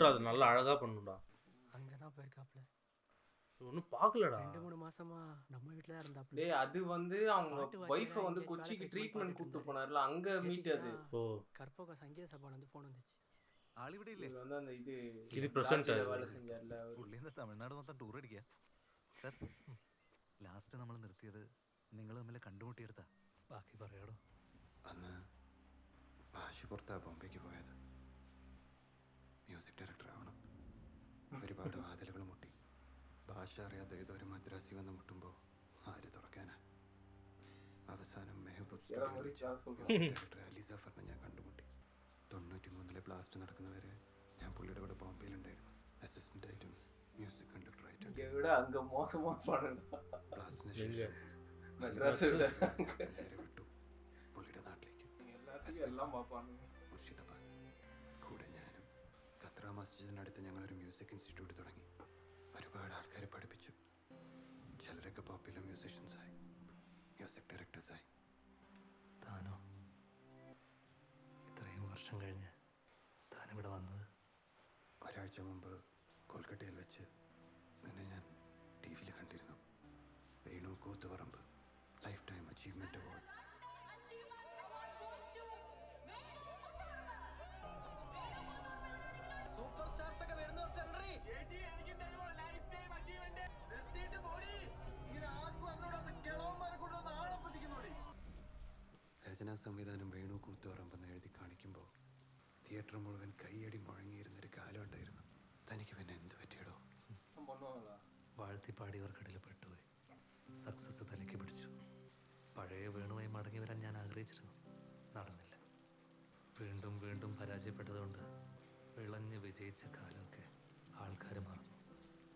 பெட்டரா அது நல்லா அழகா பண்ணுடா. அங்கதான் போயிருக்காப்ல. ஒன்னும் பாக்கலடா. 2-3 மாசமா நம்ம வீட்ல தான் இருந்தாப்ல. டேய் அது வந்து அவங்க வைஃப வந்து கொச்சிக்கு ட்ரீட்மெண்ட் கூட்டு போனார்ல அங்க மீட் அது. ஓ கற்பக சங்கீத சபால இருந்து போன் வந்துச்சு. ആളിവിടെ ഇല്ലേ? இது வந்து அந்த இது present டார்ச்சில ஆ? வேலை செஞ்சார்ல அவரு. പുള്ളി എന്താ തമിഴ്നാട് മൊത്തം ടൂർ അടിക്കുക? സർ, ലാസ്റ്റ് നമ്മൾ നിർത്തിയത് നിങ്ങൾ തമ്മിൽ കണ്ടുമുട്ടിയെടുത്താ. ബാക്കി പറയാടോ. അന്ന് ഭാഷ പുറത്താ ബോംബെക്ക് പോയത്. മ്യൂസിക് ഡയറക്ടർ ആവണം. ഒരുപാട് വാതിലുകൾ മുട്ടി. ഭാഷ അറിയാത്ത ഏതൊരു മദ്രാസി വന്ന് മുട്ടുമ്പോൾ ആര് തുറക്കാനാ? അവസാനം മെഹബൂബ് സ്റ്റുഡിയോയിൽ മ്യൂസിക് ഡയറക്ടർ അലി സഫറിനെ ഞാൻ കണ്ടുമുട്ടി. 93 ബ്ലാസ്റ്റ് നടക്കുന്നവരെ ഞാൻ പുള്ളിയുടെ കൂടെ ബോംബെയിലുണ്ടായിരുന്നു. അസിസ്റ്റൻ്റായിട്ടും മ്യൂസിക് കണ്ടക്ടറായിട്ടും. ഇവിടെ അങ്ക മോശമാ പാടുന്നു. ബ്ലാസ്റ്റിന് ശേഷം നേരെ വിട്ടു പുള്ളിയുടെ നാട്ടിലേക്ക്. മുർഷിദാബാദ്. കൂടെ ഞാനും ഖത്ര മസ്ജിദിനടുത്ത് ഞങ്ങളൊരു മ്യൂസിക് ഇൻസ്റ്റിറ്റ്യൂട്ട് തുടങ്ങി. ഒരുപാട് ആൾക്കാരെ പഠിപ്പിച്ചു. ചിലരൊക്കെ പോപ്പുലർ മ്യൂസിഷ്യൻസായി, മ്യൂസിക് ഡയറക്ടേഴ്സായി. താനോ ഇത്രയും വർഷം കഴിഞ്ഞ് താനിവിടെ വന്നത്? ഒരാഴ്ച മുമ്പ് കൊൽക്കട്ടയിൽ വെച്ച് നിന്നെ ഞാൻ ടി വിയിൽ കണ്ടിരുന്നു. Venu Koothuparamba life time achievement award. രചനാ സംവിധാനം വേണു കൂത്തുപറമ്പെന്ന് എഴുതി കാണിക്കുമ്പോൾ തിയേറ്റർ മുഴുവൻ കൈയടി മുഴങ്ങിയിരുന്നൊരു കാലം ഉണ്ടായിരുന്നു. തനിക്ക് പിന്നെ എന്ത് പറ്റിയടോ? വാഴ്ത്തിപ്പാടിയവർക്കിടയിൽ പെട്ടുപോയി. സക്സസ് തലയ്ക്ക് പിടിച്ചു. പഴയ വേണുവായി മടങ്ങി വരാൻ ഞാൻ ആഗ്രഹിച്ചിരുന്നു. നടന്നില്ല. വീണ്ടും വീണ്ടും പരാജയപ്പെട്ടതുകൊണ്ട് വിളഞ്ഞ് വിജയിച്ച കാലമൊക്കെ ആൾക്കാർ മറന്നു.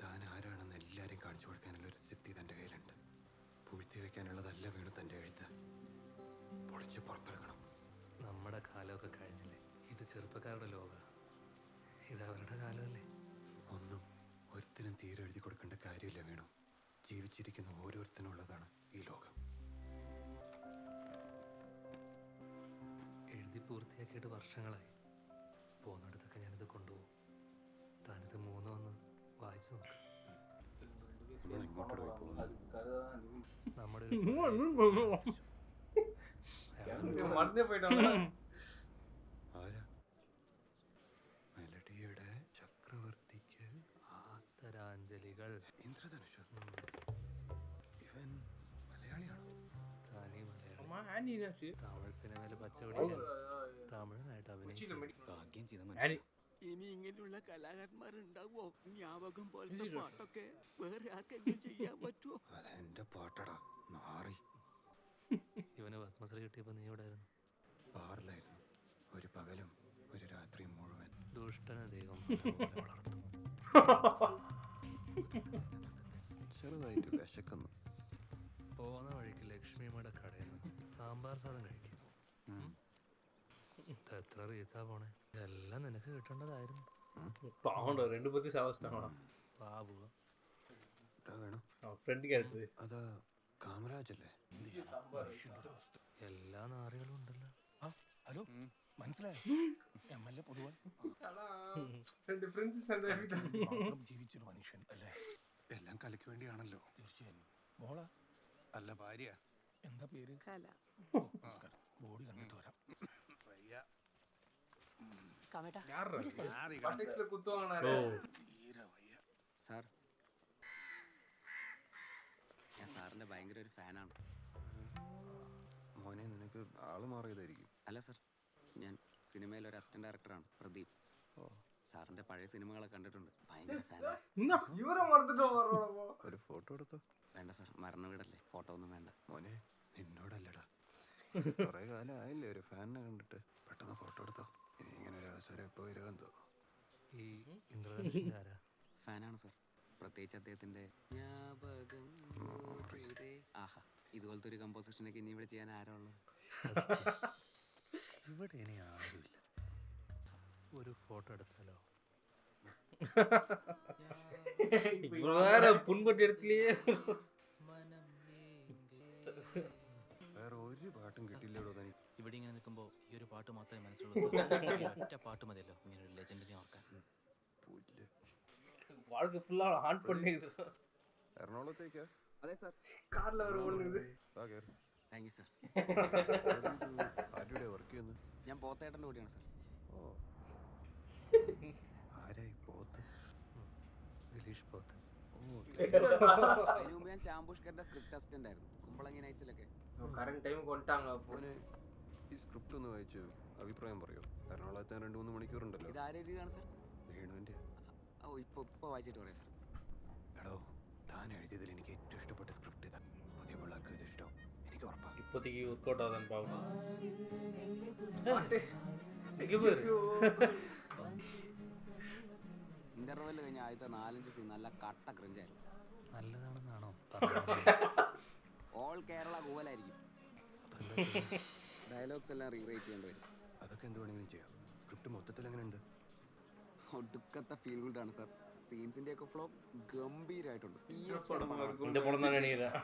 താൻ ആരാണെന്ന് എല്ലാവരും കാണിച്ചു കൊടുക്കാനുള്ളൊരു സിദ്ധി തൻ്റെ കയ്യിലുണ്ട്. പൂഴ്ത്തി വയ്ക്കാനുള്ളതല്ല വേണു തൻ്റെ എഴുത്ത്. പൊളിച്ച് പുറത്തെടുക്കണം. നമ്മുടെ കാലമൊക്കെ കഴിഞ്ഞില്ലേ? ഇത് ചെറുപ്പക്കാരുടെ ലോക. ഇത് അവരുടെ കാലമല്ലേ? ഒന്നും ഒരുത്തിനും തീരെ എഴുതി കൊടുക്കേണ്ട കാര്യമില്ല വേണു. ജീവിച്ചിരിക്കുന്ന ഓരോരുത്തനുള്ളതാണ് ഈ ലോകം. എഴുതി പൂർത്തിയാക്കിയിട്ട് വർഷങ്ങളായി. പോകുന്നിടത്തൊക്കെ ഞാനിത് കൊണ്ടുപോകും. താനിത് 3 ഒന്ന് വായിച്ചു നോക്ക്. നമ്മുടെ ആരാ? മെലഡിയുടെ ചക്രവർത്തിക്ക് ആദരാഞ്ജലികൾ. ഇന്ദ്രധനുഷ്. ഇവൻ മലയാളിയാണോ? താനീ മലയാളം. அம்மா ஆனினாச்சு. തമിഴ് സിനിമയിൽ പച്ച പിടിക്കാൻ തമിഴനായിട്ട് അഭിനയിക്കും. ഭാഗ്യം ചെയ്ത ஆனி ഇനി ഇങ്ങനെയുള്ള കലാകാരന്മാരുണ്ടാവോ? ഞാപകം പോലത്തെ പാട്ടൊക്കെ വേറെ ആർക്കെങ്കിലും ചെയ്യാൻ പറ്റുമോ? അതെന്റെ പാട്ടടാ മാറി. ഇവന് പത്മശ്രീ കിട്ടിയപ്പോൾ നീ എവിടെയായിരുന്നു? ബാറിലായിരുന്നു. ഒരു പകലും ഒരു രാത്രിയും മുഴുവൻ. ദുഷ്ടനെ ദൈവം നല്ലപോലെ വളർത്തും. ചെറുതായിട്ട് വിശക്കുന്നു. പോകുന്ന വഴിക്ക് ലക്ഷ്മിയമ്മയുടെ കടയിൽ നിന്ന് സാമ്പാർ സാധനം കഴിക്കും. എത്ര റീസാ പോണേ? ഇതെല്ലാം നിനക്ക് കിട്ടേണ്ടതായിരുന്നു. பாவம்டா 2 பத்தி சாவஸ்டாங்கடா. Babu Venu friend character. അതാ കാമരാജല്ലേ? എല്ലാ നാറികളും ഉണ്ടല്ലോ. ഹലോ, മനസ്സിലായോ? MLA പൊതുവാൻ ജീവിച്ചൊരു മനുഷ്യൻ അല്ലേ? എല്ലാം കലയ്ക്ക് വേണ്ടിയാണല്ലോ. തീർച്ചയായും. മോളാ? അല്ല ഭാര്യ. എന്താ പേര്? ബോഡി കണ്ടിട്ട് വരാം. സാർ, ഞാൻ സാറിൻ്റെ ഭയങ്കര ഒരു ഫാനാണ്. മോനെ നിനക്ക് ആള് മാറിയതായിരിക്കും. അല്ല സാർ, ഞാൻ സിനിമയിൽ ഒരു അസിസ്റ്റന്റ് ഡയറക്ടറാണ്, പ്രദീപ്. സാറിൻ്റെ പഴയ സിനിമകളൊക്കെ കണ്ടിട്ടുണ്ട്. ഭയങ്കര ഫാനാണ്. ഒരു ഫോട്ടോ എടുത്തോ? വേണ്ട സാർ, മരണ വീടല്ലേ, ഫോട്ടോ ഒന്നും വേണ്ട. മോനെ നിന്നോടല്ലടാ. കുറെ കാലം ആയില്ലേ ഒരു ഫാനിനെ കണ്ടിട്ട്. പെട്ടെന്ന് ഫോട്ടോ എടുത്തോ. ഇനി ഇങ്ങനെ ഒരു അവസരം എപ്പോ വരുമെന്തോ. ഈ ഇന്ദ്രധനുഷിന്റെ ആരാ? ഫാനാണ് സാർ. പ്രത്യേകിച്ച് അദ്ദേഹത്തിൻ്റെ ആഹാ, ഇതുപോലത്തെ ഒരു കമ്പോസിഷനൊക്കെ ഇനി ഇവിടെ ചെയ്യാൻ ആരാ ഉള്ളത്? ഇവിടെ ഇനി ആരുമില്ല. ഒരു ഫോട്ടോ എടുത്താലോ? வேற புண்பட்டு இடத்துலயே വേറെ ഒരു പാട്ടും കിട്ടില്ലടോ തനിക്ക്. ഇവിടെ ഇങ്ങനെ നിൽക്കുമ്പോൾ ഈ ഒരു പാട്ട് മാത്രമേ മനസ്സിലുള്ളൂ. ഒറ്റ പാട്ട് മതിയല്ലോ ഇങ്ങനെ ഒരു ലെജൻഡിനെ ഓർക്കാൻ. வாழ்க்கை ஃபுல்லா ஆன் பண்ணிடுது. എറണാകുളത്തേക്കാ? അതെ സാർ. கார்ல வர ஓடுது. വാ കയറി. Thank you sir. ആരുടെ വർക്ക് ചെയ്യുന്നു? ഞാൻ പോത്തേട്ടൻ്റെ കൂടെയാണ് സാർ. ഓ ആരായി പോത്ത്? ദിലീഷ് പോത്ത്. ഓ അതിന് മുമ്പ് ഞാൻ ശാംപുഷ്കറിന്റെ സ്ക്രിപ്റ്റ് അസിസ്റ്റന്റ് ആയിരുന്നു കുമ്പളങ്ങി നൈറ്റ്സിലൊക്കെ. கரெக்ட் டைம் கொண்டாங்க அப்போ. മോനെ ഈ സ്ക്രിപ്റ്റ് ഒന്ന് വായിച്ച് അഭിപ്രായം പറയോ? എറണാകുളത്ത് 2-3 മണിക്കൂറുണ്ടല്ലോ. ഇത് ആര് എഴുതിയതാണ് സാർ? വേണുവിൻ്റെ. ഓ ഇപ്പോൾ വായിച്ചിട്ട് പറയാം സാർ. എടോ താൻ എഴുതിയതിൽ എനിക്ക് ഏറ്റവും ഇഷ്ടപ്പെട്ട സ്ക്രിപ്റ്റ് ഇതാ. പുതിയ പിള്ളേർക്ക് ഇത് ഇഷ്ടം എനിക്ക് ഉറപ്പാണ്. இப்போதைக்கு ஒர்க் அவுட் ஆகுதான்னு பார்க்கணும். இங்க பாரு. ഇന്റർവെൽ കഴിഞ്ഞ ആദ്യത്തെ 4-5 സീൻ നല്ല കട്ട ക്രിഞ്ചായിരുന്നു. നല്ലതാണെന്നാണോ പറഞ്ഞത്? ഓൾ കേരള കൂവലായിരിക്കും. അപ്പോൾ എന്താ ചെയ്യുക? ഡയലോഗ്സ് എല്ലാം റീറൈറ്റ് ചെയ്യേണ്ടി വരും. അതൊക്കെ എന്ത് വേണമെങ്കിലും ചെയ്യാം. സ്ക്രിപ്റ്റ് മൊത്തത്തിൽ എങ്ങനെയുണ്ട്? ഒടുക്കത്തെ ഫീൽ ഗുഡ് ആണ് സാർ. സീൻസിന്റെ ഒക്കെ ഫ്ലോ ഗംഭീരമായിട്ടുണ്ട്. இந்த படம் தான் நினைக்கிறேன்.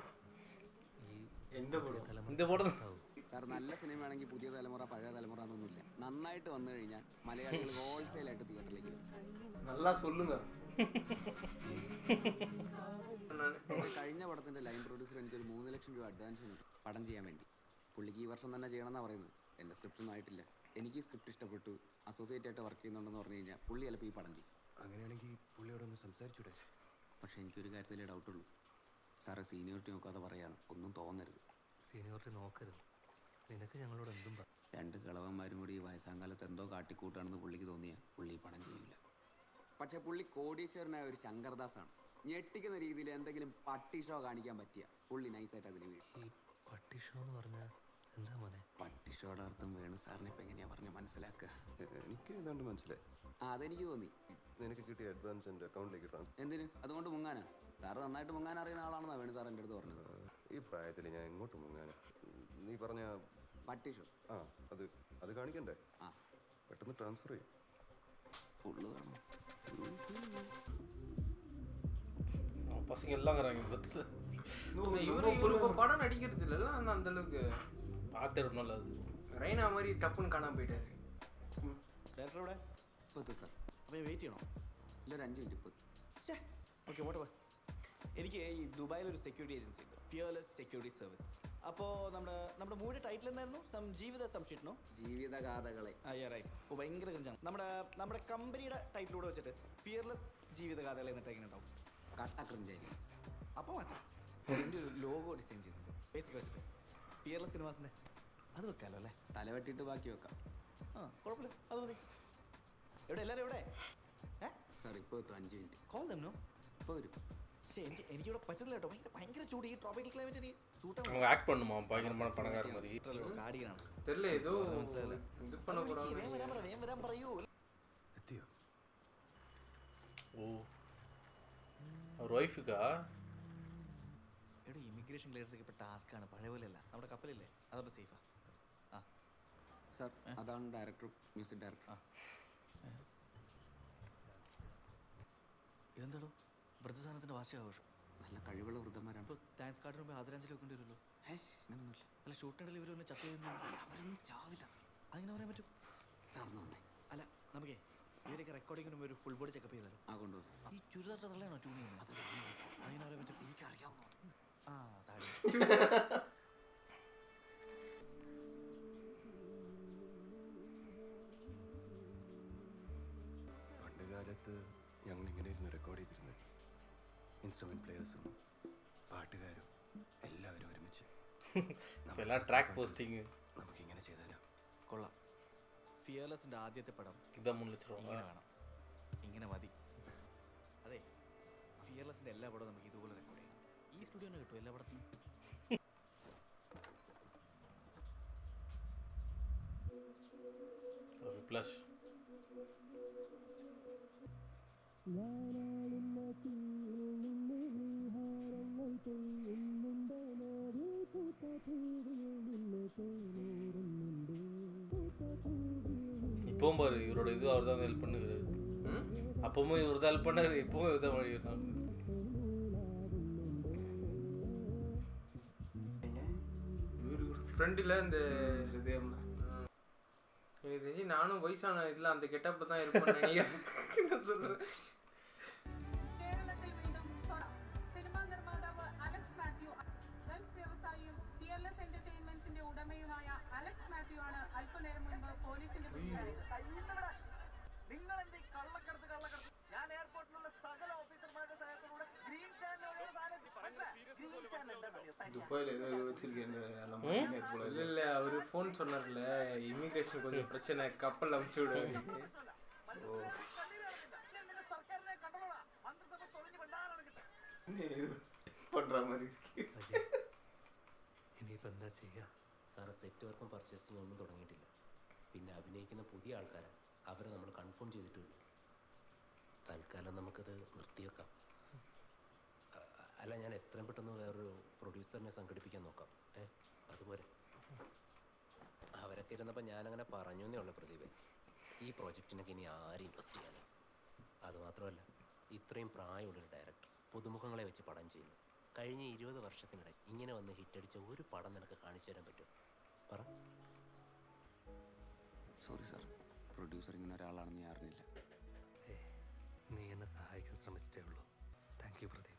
எந்த படம்? இந்த படம் സാർ നല്ല സിനിമയാണെങ്കിൽ പുതിയ തലമുറ പഴയ തലമുറ എന്നൊന്നുമില്ല. നന്നായിട്ട് വന്നു കഴിഞ്ഞാൽ മലയാളികൾ ഹോൾസെയിൽ ആയിട്ട് തിയേറ്ററിലേക്ക് വരും. நல்லா சொல்லுங்க. കഴിഞ്ഞ പടത്തിന്റെ ലൈൻ പ്രൊഡ്യൂസർ എനിക്കൊരു 3 ലക്ഷം രൂപ അഡ്വാൻസ് തന്നു പടം ചെയ്യാൻ വേണ്ടി. പുള്ളിക്ക് ഈ വർഷം തന്നെ ചെയ്യണമെന്നാണ് പറയുന്നത്. എൻ്റെ സ്ക്രിപ്റ്റ് ഒന്നും ആയിട്ടില്ല. എനിക്ക് ഈ സ്ക്രിപ്റ്റ് ഇഷ്ടപ്പെട്ടു, അസോസിയേറ്റ് ആയിട്ട് വർക്ക് ചെയ്യുന്നുണ്ടെന്ന് പറഞ്ഞു കഴിഞ്ഞാൽ പുള്ളി ചിലപ്പോൾ ഈ പടം ചെയ്യും. അങ്ങനെയാണെങ്കിൽ പുള്ളിയോട് ഒന്ന് സംസാരിച്ചൂടെ? പക്ഷേ എനിക്കൊരു കാര്യത്തിലേ ഡൗട്ടുള്ളൂ. സാറേ സീനിയോറിറ്റി നോക്കാതെ പറയാണ്, ഒന്നും തോന്നരുത്. സീനിയോറിറ്റി നോക്കരുത്. നിനക്ക് ഞങ്ങളോട് എന്തും പറ. 2 കിളവന്മാരും കൂടി ഈ വയസ്സാങ്കാലത്ത് എന്തോ കാട്ടിക്കൂട്ടാണെന്ന് പുള്ളിക്ക് തോന്നിയാൽ പുള്ളി ഈ പടം ചെയ്യില്ല. പക്ഷേ പുള്ളി കോടീശ്വരനായ ഒരു ശങ്കർദാസാണ്. ഞെട്ടിക്കുന്ന രീതിയിൽ എന്തെങ്കിലും പട്ടി ഷോ കാണിക്കാൻ പറ്റിയ പുള്ളി നൈസായിട്ട് അതിൽ വീഴും. ഈ പട്ടി ഷോ എന്ന് പറഞ്ഞാൽ എന്താ മോനെ? പട്ടി ഷോയുടെ അർത്ഥം വേണു സാറിന് ഇപ്പം എങ്ങനെയാണ് പറഞ്ഞ് മനസ്സിലാക്കുക? എനിക്ക് ഏതാണ്ട് മനസ്സിലായി. അതെനിക്ക് തോന്നി. നിനക്ക് കിട്ടിയ അഡ്വാൻസ് എൻ്റെ അക്കൗണ്ടിലേക്ക് ട്രാൻസ്ഫർ. എന്തിന്? അതുകൊണ്ട് മുങ്ങാനാ? സാറ് നന്നായിട്ട് മുങ്ങാൻ അറിയുന്ന ആളാണെന്നാണ് വേണു സാർ എൻ്റെ അടുത്ത് പറഞ്ഞത്. ഈ പ്രായത്തിൽ ഞാൻ എങ്ങോട്ട് മുങ്ങാനാ? നീ പറഞ്ഞ പട്ടി ഷോ ആ അത് കാണിക്കണ്ടേ? ആ പെട്ടെന്ന് ട്രാൻസ്ഫർ ചെയ്യും. ഫുള്ള് വേണം. பசங்க எல்லாம் இருக்கிறாங்க பத்துல இவரு படம் நடிக்கிறது இல்லைல்ல அந்த அளவுக்கு. பார்த்துடணும்ல அது. ரெய்னா மாதிரி டப்புன்னு காணாம போயிட்டாரு. ഡയറക്ടർ ഇവിടെ ഇപ്പത്തെ സാർ അപ്പോൾ വെയിറ്റ് ചെയ്യണോ? ഇല്ല, ഒരു 5 മിനിറ്റ് ഇപ്പം. ഓക്കെ വോട്ട് എനിക്ക് ഈ ദുബായിലൊരു സെക്യൂരിറ്റി ഏജൻസി ഉണ്ട്, ഫിയർലെസ് സെക്യൂരിറ്റി സർവീസസ്. അപ്പോൾ നമ്മുടെ മൂവിയുടെ ടൈറ്റിൽ എന്തായിരുന്നു? ജീവിത സംശയിക്കണോ? ജീവിതഗാഥകളെ. റൈറ്റ്. ഓ ഭയങ്കര കഞ്ചാണ്. നമ്മുടെ കമ്പനിയുടെ ടൈറ്റിലൂടെ വെച്ചിട്ട് ഫിയർലെസ് ജീവിതഗാഥകൾ എന്നിട്ട് എങ്ങനെ ഉണ്ടാവും? കട്ട ക്രിഞ്ചായിരിക്കും. അപ്പോൾ മാറ്റാം. എൻ്റെ ഒരു ലോഗോ ഡിസൈൻ ചെയ്തിട്ടുണ്ട് ബേസിക് വെച്ചിട്ട്. ഫിയർലെസ് സിനിമാസിൻ്റെ അത് വെക്കാമല്ലോ അല്ലേ? തലവെട്ടിയിട്ട് ബാക്കി വെക്കാം. കുഴപ്പമില്ല, അത് മതി. എല്ലാവരും എവിടെ? സാർ ഇപ്പോൾ എത്തും. 5 മിനിറ്റ്. കോൾ തന്നോ? ഇപ്പോൾ വരും. പക്ഷേ എനിക്കിവിടെ പറ്റുന്നില്ല കേട്ടോ. ഭയങ്കര ചൂട്. ഈ ട്രോപ്പിക്കൽ ക്ലൈമറ്റ് എനിക്ക് സൂട്ടാണ്. அவங்க ஆக்ட் பண்ணுமா பயங்கரமான பணக்கார மாதிரி. കാടിയാണ്. தெரியல ஏதோ இது பண்ண போறாங்க. വേഗം വരാൻ പറയൂ. എത്തിയോ? ஓ அவர் ஒய்ஃபுக்கா? എടോ ഇമിഗ്രേഷൻ ക്ലിയറൻസ് ഒക്കെ ഇപ്പോൾ ടാസ്ക്കാണ്, പഴയ പോലെയല്ല. നമ്മുടെ കപ്പലില്ലേ, അതപ്പോൾ സേഫാ. സാർ അതാണ് ഡയറക്ടർ, മ്യൂസിക് ഡയറക്ടർ. ഇതെന്താണോ വൃദ്ധസാധനത്തിൻ്റെ വാർഷികാഘോഷം? നല്ല കഴിവുള്ള വൃദ്ധന്മാരാണ്. ഇപ്പോൾ താങ്ക്സ് കാർഡിന് മുമ്പ് ആദരാഞ്ജലി വെക്കേണ്ടി വരുമല്ലോ. അങ്ങനെയൊന്നുമില്ല. അല്ല ഷൂട്ടിനിടയിൽ ഇവർ ഒന്ന് ചത്തു ചെയ്യുന്നു. അവരൊന്നും ചാവില്ല സാർ. അങ്ങനെ പറയാൻ പറ്റും? സാർ നന്നായി. അല്ല നമുക്കേ ഇവരൊക്കെ റെക്കോർഡിങ്ങിന് മുമ്പ് ഒരു ഫുൾ ബോഡി ചെക്കപ്പ് ചെയ്താലോ? ആ കൊണ്ടുപോകും സാർ. ഈ ചുരിദാറിൻ്റെ തള്ളയാണോ ട്യൂൺ ചെയ്യുന്നത്? അത് നന്നായി സാർ. അങ്ങനെ പറയാൻ പറ്റും? എനിക്കറിയാവുന്നു. താഴെ പണ്ട് കാലത്ത് ഞങ്ങൾ ഇങ്ങനെയായിരുന്നു റെക്കോർഡ് ചെയ്തിരുന്നത്. ഇൻസ്ട്രുമെന്റ് പ്ലേയേഴ്സും പാട്ടുകാരും എല്ലാവരും ഒരുമിച്ച്. எல்லாம் ட்ராக் போஸ்டிங். നമുക്കിങ്ങനെ ചെയ്താലോ? കൊള്ളാം. ഫിയർലെസിൻ്റെ ആദ്യത്തെ പടം இதான் 3 லட்சம் ரூபா. ഇങ്ങനെ വേണം, ഇങ്ങനെ മതി. അതെ, ഫിയർലെസിൻ്റെ എല്ലാ പടവും നമുക്ക് ഇതുപോലെ റെക്കോർഡ് ചെയ്യാം. ഈ സ്റ്റുഡിയോനെ കിട്ടും എല്ലാ പടത്തിനും. പ്ലസ് இப்பவும் பாரு இவரோட இது அவர் தான் ஹெல்ப் பண்ணுகிறாரு. அப்பவும் இவர் தான் ஹெல்ப் பண்ணாரு, இப்பவும் இவர் தான் வழி. ஃப்ரெண்டில் இந்த இது எனக்கு தெரிஞ்சு நானும் வயசான இதில் அந்த கெட்டப்பில் தான் இருப்பேன்னு நினைக்கிறேன். என்ன சொல்கிறேன்? துபாயில் ஏதோ இது வச்சிருக்கேன் அந்த மாதிரி போல இல்ல இல்ல அவரு ஃபோன் சொன்னார்ல இமிகிரேஷன் கொஞ்சம் பிரச்சனை கப்பல் அமுச்சு விடு பண்ற மாதிரி സജി ഇനിയിപ്പോൾ എന്താ ചെയ്യുക? സാറ് സെറ്റ് വർക്കും പർച്ചേസിങ് ഒന്നും തുടങ്ങിയിട്ടില്ല. പിന്നെ അഭിനയിക്കുന്ന പുതിയ ആൾക്കാരാണ്, അവരെ നമ്മൾ കൺഫേം ചെയ്തിട്ടില്ല. തൽക്കാലം നമുക്കത് നിർത്തിവെക്കാം. അല്ല, ഞാൻ എത്രയും പെട്ടെന്ന് വേറൊരു പ്രൊഡ്യൂസറിനെ സംഘടിപ്പിക്കാൻ നോക്കാം. അതുപോലെ അവരൊക്കെ ഇരുന്നപ്പോൾ ഞാനങ്ങനെ പറഞ്ഞു എന്നേ ഉള്ള പ്രതിഭ. ഈ പ്രോജക്റ്റിനൊക്കെ ഇനി ആരും ഇൻവെസ്റ്റ് ചെയ്യാനും. അതുമാത്രമല്ല, ഇത്രയും പ്രായമുള്ളൊരു ഡയറക്ടർ പുതുമുഖങ്ങളെ വെച്ച് പടം ചെയ്യുന്നു. കഴിഞ്ഞ 20 വർഷത്തിനിടെ ഇങ്ങനെ വന്ന് ഹിറ്റടിച്ച ഒരു പടം നിനക്ക് കാണിച്ചു തരാൻ പറ്റും? പറ. സോറി സാർ, പ്രൊഡ്യൂസർ ഇങ്ങനെ ഒരാളാണെന്ന് ഞാൻ അറിഞ്ഞില്ല. നീ എന്നെ സഹായിക്കാൻ ശ്രമിച്ചിട്ടേ ഉള്ളൂ. Thank you Pradeep.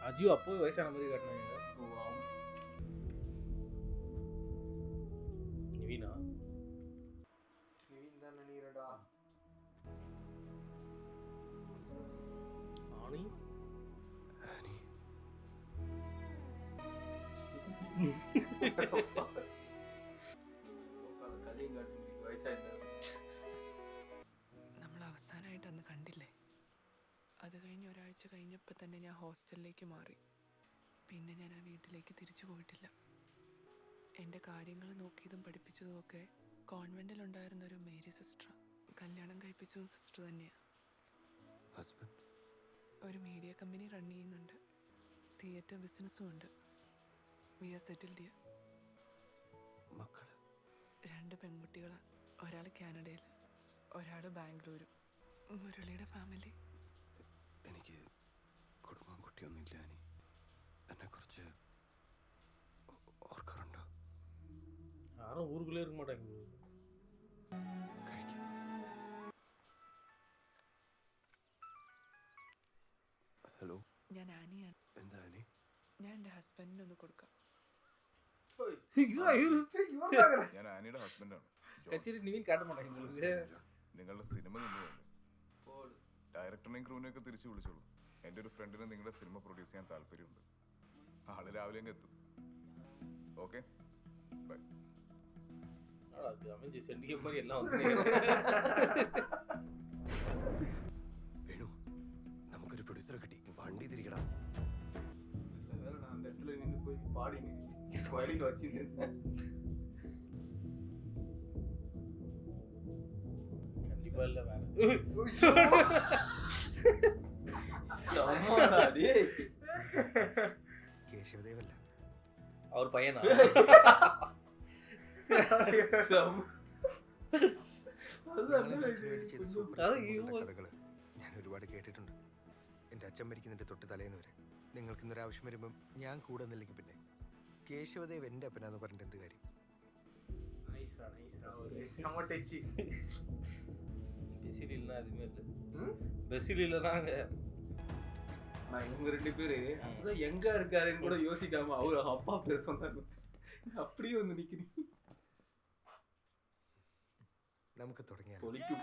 அஜு அப்போ வயசான மாதிரி காட்டினாங்க. நிவீனா நிவீன் தான் நினைக்கிறடா. ஆனி ആനി കഥയും കാട്ടി വയസ്സായിട്ട് നമ്മൾ അവസാനമായിട്ട് അന്ന് കണ്ടില്ലേ? അത് കഴിഞ്ഞ് ഒരാഴ്ച കഴിഞ്ഞപ്പോൾ തന്നെ ഞാൻ ഹോസ്റ്റലിലേക്ക് മാറി. പിന്നെ ഞാൻ ആ വീട്ടിലേക്ക് തിരിച്ചു പോയിട്ടില്ല. എൻ്റെ കാര്യങ്ങൾ നോക്കിയതും പഠിപ്പിച്ചതും ഒക്കെ കോൺവെൻറ്റിലുണ്ടായിരുന്ന ഒരു മേരി സിസ്റ്റർ. കല്യാണം കഴിപ്പിച്ചതും സിസ്റ്റർ തന്നെയാണ്. ഹസ്ബൻഡ് ഒരു മീഡിയ കമ്പനി റൺ ചെയ്യുന്നുണ്ട്. തിയേറ്റർ ബിസിനസ്സും ഉണ്ട്. We are settled here. മക്കള് 2 പെൺകുട്ടികളാണ്. ഒരാൾ കാനഡയിൽ, ഒരാൾ ബാംഗ്ലൂരും. മുരളിയുടെ ഫാമിലി. എനിക്ക് കുടുംബം കുട്ടിയൊന്നുമില്ല ആനി. എന്നെക്കുറിച്ച് ഓർക്കാറുണ്ടോ? யாரும் ஊருக்குள்ளே இருக்க மாட்டாங்க. കഴിക്കും. ഹലോ, ഞാൻ ആനിയാണ്. എന്താ ആനി? ഞാൻ എൻ്റെ ഹസ്ബൻഡിനൊന്ന് കൊടുക്കാം. ഞാൻ ആനിയുടെ ഹസ്ബൻഡാണ്. கச்சேரி நிவீன் காட்ட மாட்டாங்க. നിങ്ങളുടെ സിനിമ നിന്നുതന്നെ ഡയറക്ടറിനെയും ക്രൂവിനെയും ഒക്കെ തിരിച്ചു വിളിച്ചോളൂ. എൻ്റെ ഒരു ഫ്രണ്ടിന് നിങ്ങളുടെ സിനിമ പ്രൊഡ്യൂസ് ചെയ്യാൻ താല്പര്യമുണ്ട്. ആള് രാവിലെ അങ്ങ് എത്തും. Okay, bye. அமைஞ்சு செண்டிகை மாதிரி எல்லாம் வந்து വേണു, നമുക്കൊരു പ്രൊഡ്യൂസറെ കിട്ടി. വണ്ടി തിരിക്കടാ. வேற நான் அந்த இடத்துல நின்று போய் பாடி வயலின் வச்சிருந்தேன். கண்டிப்பா இல்ல வேற. சமாடா டேய். കേശവദേവല്ല, அவர் பையனா? കഥകള് ഞാൻ ഒരുപാട് കേട്ടിട്ടുണ്ട്. എൻ്റെ അച്ഛൻ മരിക്കുന്നതിൻ്റെ തൊട്ട് തലേന്ന് വരെ. നിങ്ങൾക്ക് ഇന്നൊരു ആവശ്യം വരുമ്പം ഞാൻ കൂടെ നിന്നില്ലെങ്കിൽ പിന്നെ കേശവദേവ് എൻ്റെ അപ്പനാന്ന് പറഞ്ഞിട്ട് എന്ത് കാര്യം? நைஸ்ரா நைஸ்ரா, ஒரு செம டச்சி. பெசில் இல்லனா எதுவுமே இல்லை. பெசில் இல்லைனாங்க நான் இவங்க 2 பேரு அதான் எங்க இருக்காருன்னு கூட யோசிக்காம அவரு அப்பா பேர் சொன்னாரு. அப்படியே வந்து நிக்கிறீங்க. നമുക്ക് തുടങ്ങിയാൽ പൊളിക്കും.